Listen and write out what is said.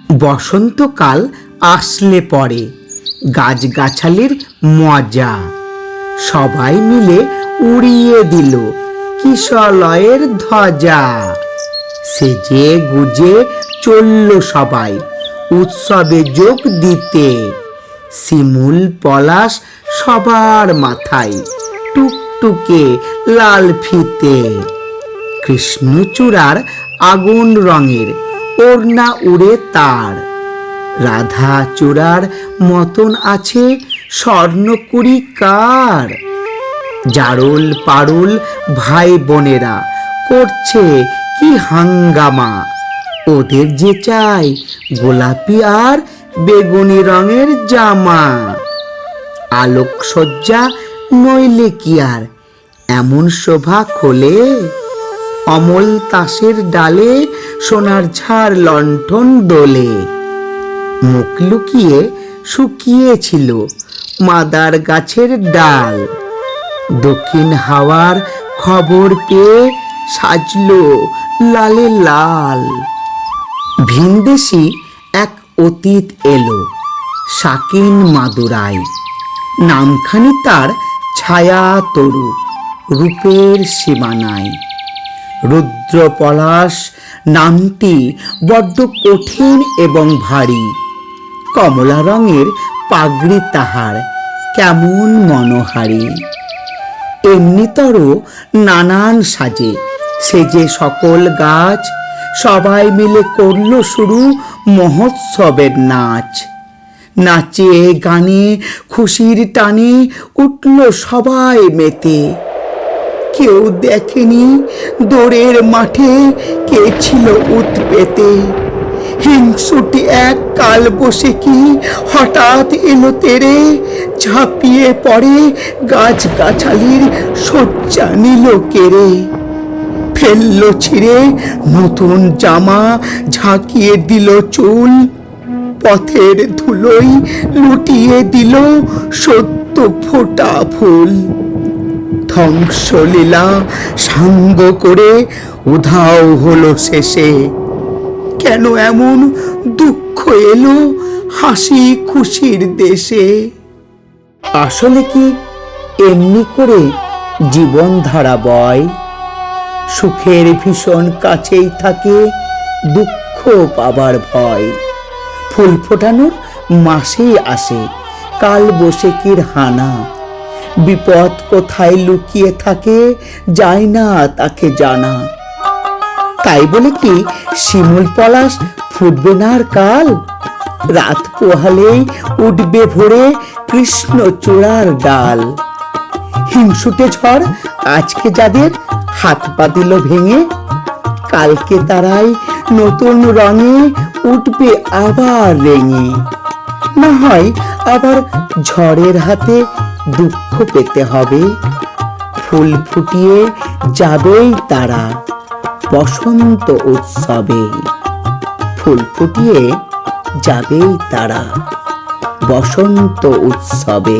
বসন্তকাল আসলে পরে গাছগাছালির মজা সবাই মিলে উড়িয়ে দিল কিশলয়ের ধ্বজা। সেজে গুজে চলল সবাই উৎসবে যোগ দিতে। শিমুল পলাশ সবার মাথায়, টুকটুকে লাল ফিতে। কৃষ্ণচূড়ার আগুন রঙের ওড়না উড়ে তার। রাধা চূড়ার মতন আছে স্বর্ণকুড়ি কার। জারুল পারুল ভাই বোনেরা করছে কি হাঙ্গামা। ওদের যে চাই গোলাপি আর বেগুনি রঙের জামা। আলোকসজ্জা নইলে কি আর এমন শোভা খোলে। অমল তাসের ডালে সোনার ঝাড় লণ্ঠন দোলে। মুখ লুকিয়ে শুকিয়েছিল মাদার গাছের ডাল। দক্ষিণ হাওয়ার খবর পেয়ে সাজলো লালে লাল। ভিনদেশি এক অতীত এলো শাকিন মাদুরাই। নামখানি তার ছায়া তরু, রূপের সীমানায়। রুদ্র পলাশ নামটি বড্ড কঠিন এবং ভারী। কমলা রঙের পাগড়ি তাহার কেমন মনোহারী। এমনিতরও নানান সাজে সেজে সকল গাছ সবাই মিলে করল শুরু মহোৎসবের নাচ। নাচে গানে খুশির টানে উঠল সবাই মেতে। কেউ দেখেনি দৌড়ের মাঠে কে ছিল উৎপেতে। হিংসুটি এক কাল বসে কি হঠাৎ এলো তেরে। ঝাঁপিয়ে পড়ে গাছগাছালির শয্যা নিল কেড়ে। ফেললো ছিঁড়ে নতুন জামা, ঝাঁকিয়ে দিল চুল। পথের ধুলোই লুটিয়ে দিল সদ্য ফোটা ফুল। ধ্বংসলীলা সাঙ্গ করে উধাও হলো শেষে। কেন এমন দুঃখ এলো হাসি খুশির দেশে। আসলে কি এমনি করে জীবন ধারা বয়। সুখের ভীষণ কাছেই থাকে দুঃখ পাবার ভয়। ফুল ফোটানোর মাসেই আসে কাল বৈশাখীর হানা। বিপদ কোথায় লুকিয়ে থাকে যায় না তাকে জানা। তাই বলে কি শিমুল পলাশ ফুটবে না আর কাল। রাত পোহালেই উঠবে ভোরে কৃষ্ণচূড়ার ডাল। হিংসুটে ঝড় আজকে যাদের হাত পা দিল ভেঙে, কালকে তারাই নতুন রঙে উঠবে আবার রেঙে। না হয় আবার ঝড়ের হাতে দুঃখ পেতে হবে। ফুল ফুটিয়ে যাবেই তারা বসন্ত উৎসবে। ফুল ফুটিয়ে যাবেই তারা বসন্ত উৎসবে।